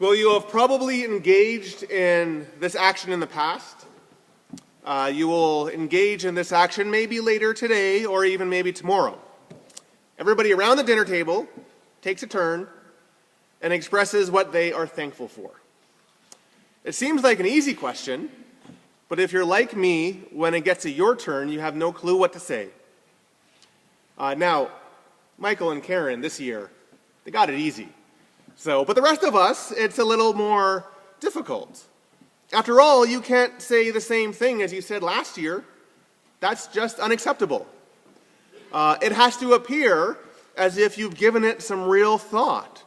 Well, you have probably engaged in this action in the past. You will engage in this action maybe later today or even maybe tomorrow. Everybody around the dinner table takes a turn and expresses what they are thankful for. It seems like an easy question, but if you're like me, when it gets to your turn, you have no clue what to say. Now, Michael and Karen this year, they got it easy. But the rest of us, it's a little more difficult. After all, you can't say the same thing as you said last year. That's just unacceptable. It has to appear as if you've given it some real thought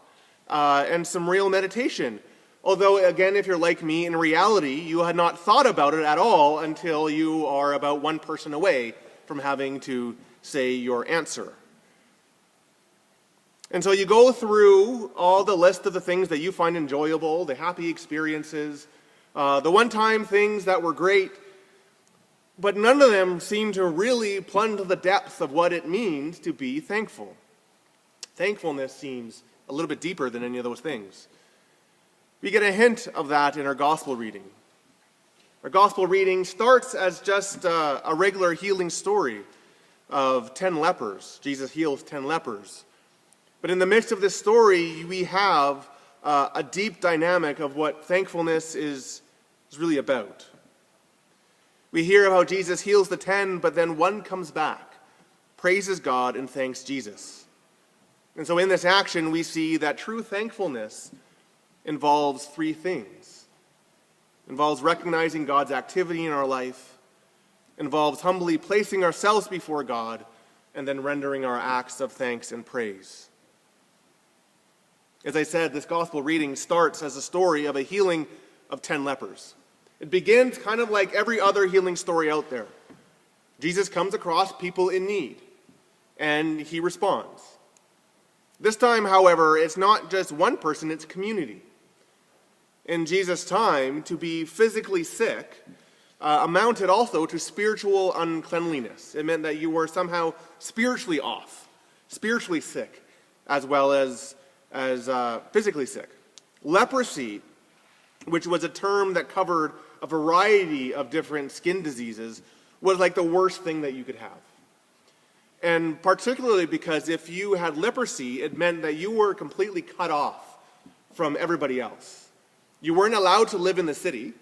and some real meditation. Although, again, if you're like me, in reality, you had not thought about it at all until you are about one person away from having to say your answer. And so you go through all the list of the things that you find enjoyable, the happy experiences, the one-time things that were great, but none of them seem to really plunge to the depth of what it means to be thankful. Thankfulness seems a little bit deeper than any of those things. We get a hint of that in our gospel reading. Our gospel reading starts as just a regular healing story of 10 lepers. Jesus heals 10 lepers. But in the midst of this story, we have a deep dynamic of what thankfulness is really about. We hear of how Jesus heals the 10, but then one comes back, praises God, and thanks Jesus. And so in this action, we see that true thankfulness involves three things. It involves recognizing God's activity in our life, involves humbly placing ourselves before God, and then rendering our acts of thanks and praise. As I said, this gospel reading starts as a story of a healing of 10 lepers. It begins kind of like every other healing story out there. Jesus comes across people in need, and he responds. This time, however, it's not just one person, it's community. In Jesus' time, to be physically sick amounted also to spiritual uncleanliness. It meant that you were somehow spiritually off, spiritually sick, as well as physically sick. Leprosy, which was a term that covered a variety of different skin diseases, was like the worst thing that you could have. And particularly because if you had leprosy, it meant that you were completely cut off from everybody else. You weren't allowed to live in the city.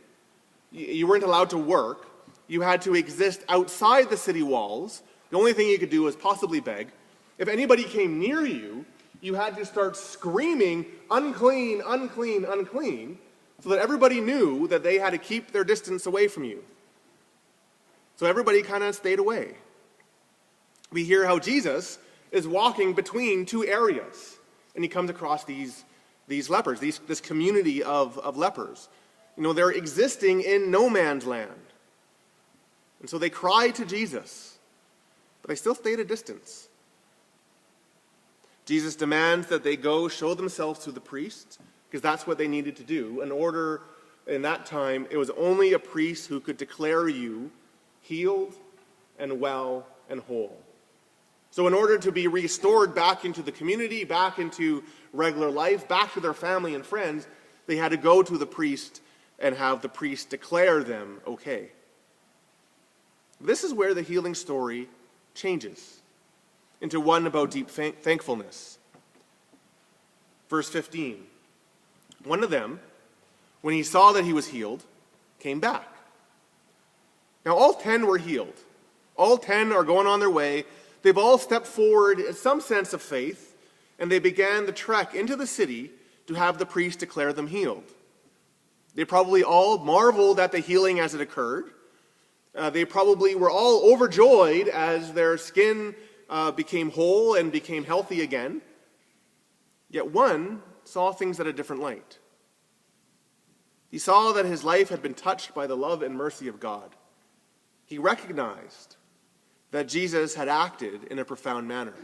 You weren't allowed to work. You had to exist outside the city walls. The only thing you could do was possibly beg. If anybody came near you, you had to start screaming, unclean, unclean, unclean, so that everybody knew that they had to keep their distance away from you. So everybody kind of stayed away. We hear how Jesus is walking between two areas, and he comes across these lepers, this community of lepers. You know, they're existing in no man's land. And so they cry to Jesus, but they still stay at a distance. Jesus demands that they go show themselves to the priest, because that's what they needed to do. In that time, it was only a priest who could declare you healed and well and whole. So in order to be restored back into the community, back into regular life, back to their family and friends, they had to go to the priest and have the priest declare them okay. This is where the healing story changes into one about deep thankfulness. Verse 15. One of them, when he saw that he was healed, came back. Now all 10 were healed. All 10 are going on their way. They've all stepped forward in some sense of faith, and they began the trek into the city to have the priest declare them healed. They probably all marveled at the healing as it occurred. They probably were all overjoyed as their skin became whole and became healthy again. Yet one saw things at a different light. He saw that his life had been touched by the love and mercy of God. He recognized that Jesus had acted in a profound manner.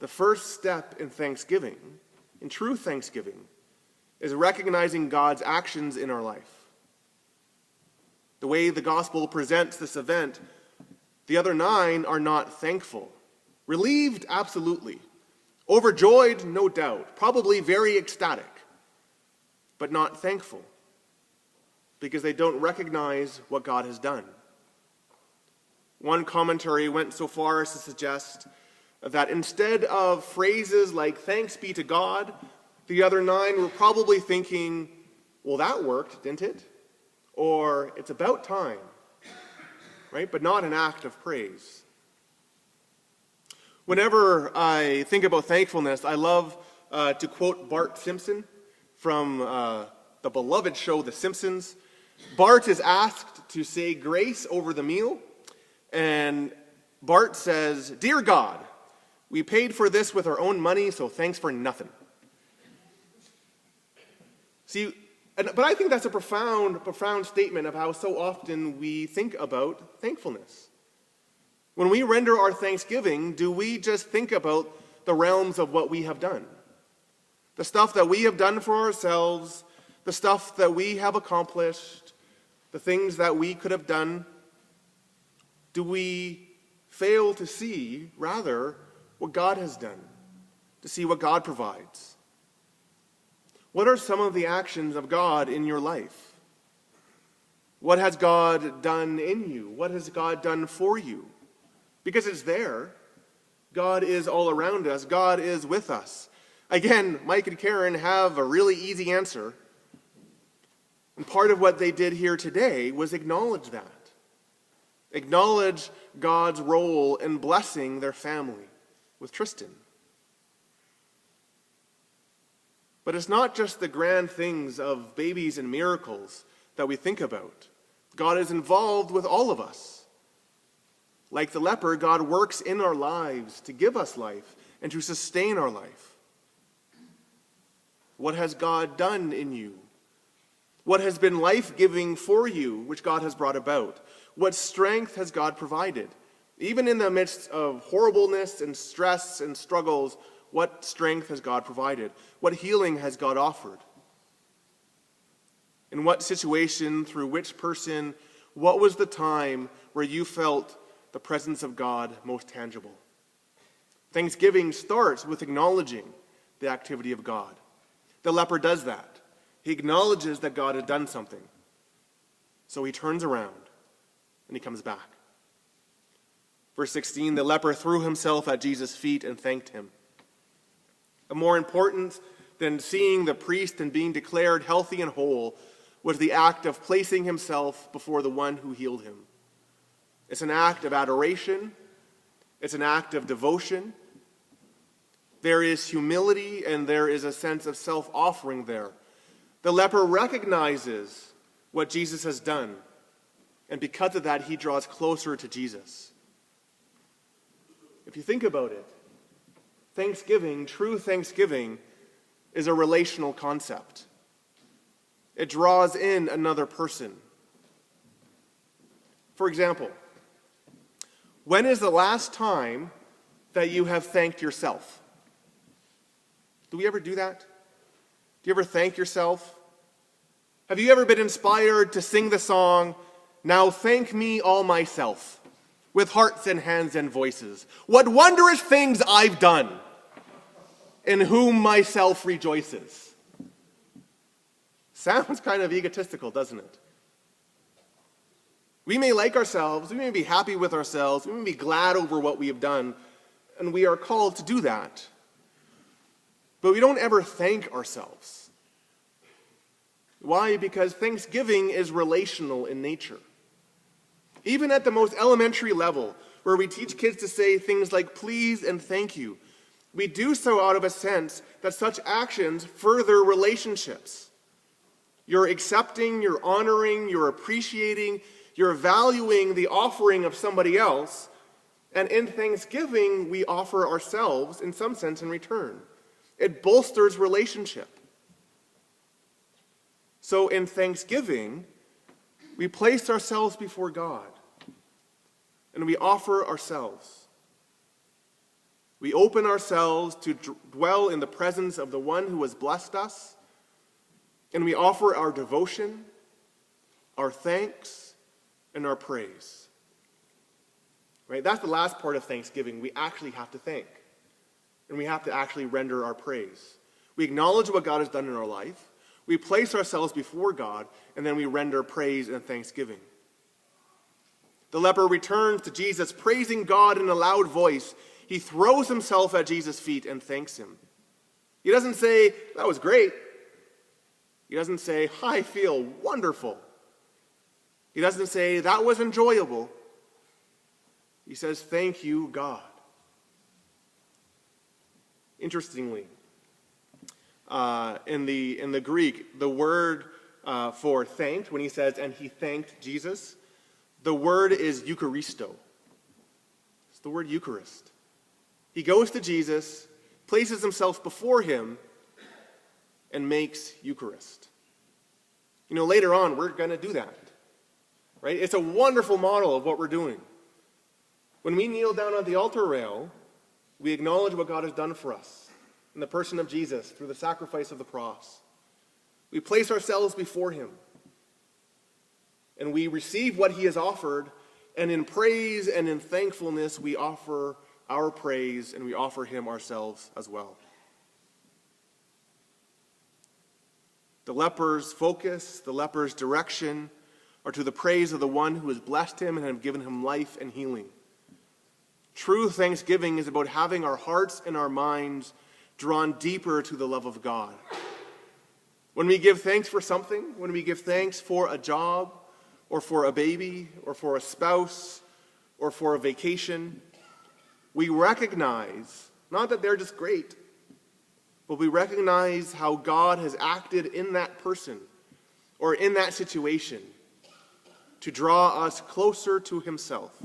The first step in thanksgiving, in true thanksgiving, is recognizing God's actions in our life. The way the gospel presents this event, the other 9 are not thankful. Relieved, absolutely. Overjoyed, no doubt, probably very ecstatic, but not thankful, because they don't recognize what God has done. One commentary went so far as to suggest that instead of phrases like "thanks be to God," the other 9 were probably thinking, "Well, that worked, didn't it?" Or "it's about time," right? But not an act of praise. Whenever I think about thankfulness, I love to quote Bart Simpson from the beloved show The Simpsons. Bart is asked to say grace over the meal, and Bart says, "Dear God, we paid for this with our own money, so thanks for nothing." See, but I think that's a profound statement of how so often we think about thankfulness. When we render our thanksgiving, do we just think about the realms of what we have done? The stuff that we have done for ourselves, the stuff that we have accomplished, the things that we could have done? Do we fail to see, rather, what God has done, to see what God provides? What are some of the actions of God in your life? What has God done in you? What has God done for you? Because it's there. God is all around us. God is with us. Again, Mike and Karen have a really easy answer. And part of what they did here today was acknowledge that. Acknowledge God's role in blessing their family with Tristan. But it's not just the grand things of babies and miracles that we think about. God is involved with all of us. Like the leper, God works in our lives to give us life and to sustain our life. What has God done in you? What has been life-giving for you, which God has brought about? What strength has God provided? Even in the midst of horribleness and stress and struggles, what strength has God provided? What healing has God offered? In what situation, through which person, what was the time where you felt the presence of God most tangible? Thanksgiving starts with acknowledging the activity of God. The leper does that. He acknowledges that God had done something. So he turns around and he comes back. Verse 16, the leper threw himself at Jesus' feet and thanked him. More important than seeing the priest and being declared healthy and whole was the act of placing himself before the one who healed him. It's an act of adoration. It's an act of devotion. There is humility and there is a sense of self-offering there. The leper recognizes what Jesus has done, and because of that, he draws closer to Jesus. If you think about it, Thanksgiving, true Thanksgiving, is a relational concept. It draws in another person. For example, when is the last time that you have thanked yourself? Do we ever do that? Do you ever thank yourself? Have you ever been inspired to sing the song, "Now Thank Me All Myself," with hearts and hands and voices? What wondrous things I've done, in whom myself rejoices. Sounds kind of egotistical, doesn't it? We may like ourselves, we may be happy with ourselves, we may be glad over what we have done, and we are called to do that. But we don't ever thank ourselves. Why? Because Thanksgiving is relational in nature. Even at the most elementary level, where we teach kids to say things like please and thank you, we do so out of a sense that such actions further relationships. You're accepting, you're honoring, you're appreciating, you're valuing the offering of somebody else, and in Thanksgiving, we offer ourselves, in some sense, in return. It bolsters relationship. So in Thanksgiving, we place ourselves before God, and we offer ourselves. We open ourselves to dwell in the presence of the one who has blessed us, and we offer our devotion, our thanks, and our praise. Right? That's the last part of Thanksgiving. We actually have to thank. and we have to actually render our praise. We acknowledge what God has done in our life, we place ourselves before God, and then we render praise and thanksgiving. The leper returns to Jesus, praising God in a loud voice. He throws himself at Jesus' feet and thanks him. He doesn't say, "That was great." He doesn't say, "I feel wonderful." He doesn't say, "That was enjoyable." He says, "Thank you, God." Interestingly, in the Greek, the word for thanked, when he says, "and he thanked Jesus," the word is Eucharisto. It's the word Eucharist. He goes to Jesus, places himself before him, and makes Eucharist. Later on, we're going to do that. Right? It's a wonderful model of what we're doing. When we kneel down on the altar rail, we acknowledge what God has done for us in the person of Jesus through the sacrifice of the cross. We place ourselves before him, and we receive what he has offered, and in praise and in thankfulness, we offer our praise, and we offer him ourselves as well. The leper's focus, the leper's direction, are to the praise of the one who has blessed him and have given him life and healing. True thanksgiving is about having our hearts and our minds drawn deeper to the love of God. When we give thanks for something, when we give thanks for a job, or for a baby, or for a spouse, or for a vacation, we recognize, not that they're just great, but we recognize how God has acted in that person, or in that situation, to draw us closer to himself.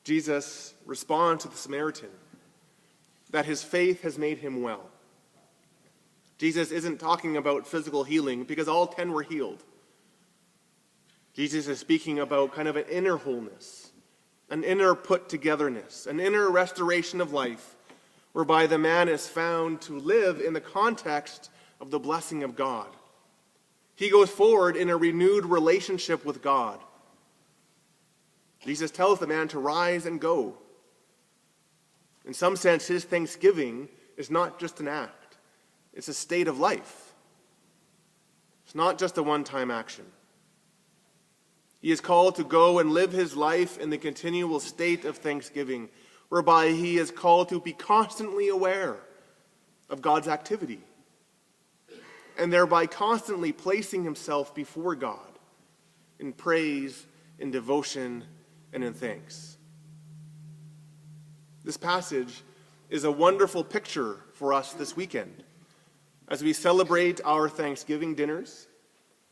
Jesus responds to the Samaritan that his faith has made him well. Jesus isn't talking about physical healing because all 10 were healed. Jesus is speaking about kind of an inner wholeness, an inner put-togetherness, an inner restoration of life, whereby the man is found to live in the context of the blessing of God. He goes forward in a renewed relationship with God. Jesus tells the man to rise and go. In some sense, his thanksgiving is not just an act. It's a state of life. It's not just a one-time action. He is called to go and live his life in the continual state of thanksgiving, whereby he is called to be constantly aware of God's activity, and thereby constantly placing himself before God in praise, in devotion, and in thanks. This passage is a wonderful picture for us this weekend as we celebrate our Thanksgiving dinners,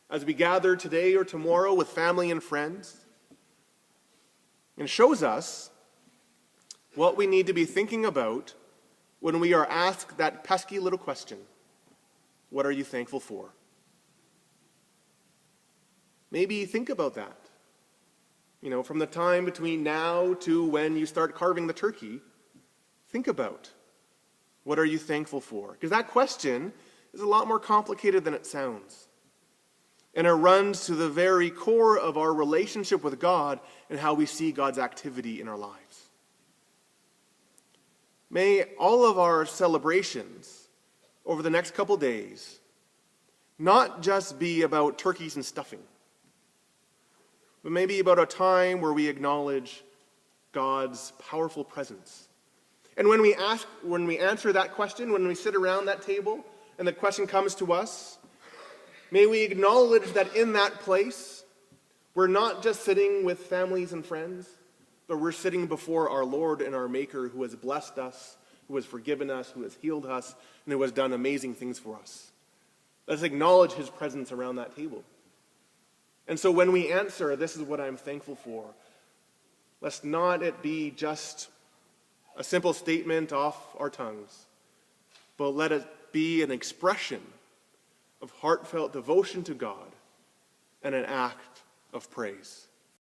as we gather today or tomorrow with family and friends, and shows us what we need to be thinking about when we are asked that pesky little question, what are you thankful for? Maybe think about that. From the time between now to when you start carving the turkey, think about what are you thankful for? Because that question is a lot more complicated than it sounds. And it runs to the very core of our relationship with God and how we see God's activity in our lives. May all of our celebrations over the next couple days not just be about turkeys and stuffing, but maybe about a time where we acknowledge God's powerful presence. And when we answer that question, when we sit around that table and the question comes to us, may we acknowledge that in that place, we're not just sitting with families and friends, but we're sitting before our Lord and our Maker who has blessed us, who has forgiven us, who has healed us, and who has done amazing things for us. Let's acknowledge his presence around that table. And so when we answer, this is what I'm thankful for, let's not it be just a simple statement off our tongues, but let it be an expression of heartfelt devotion to God and an act of praise.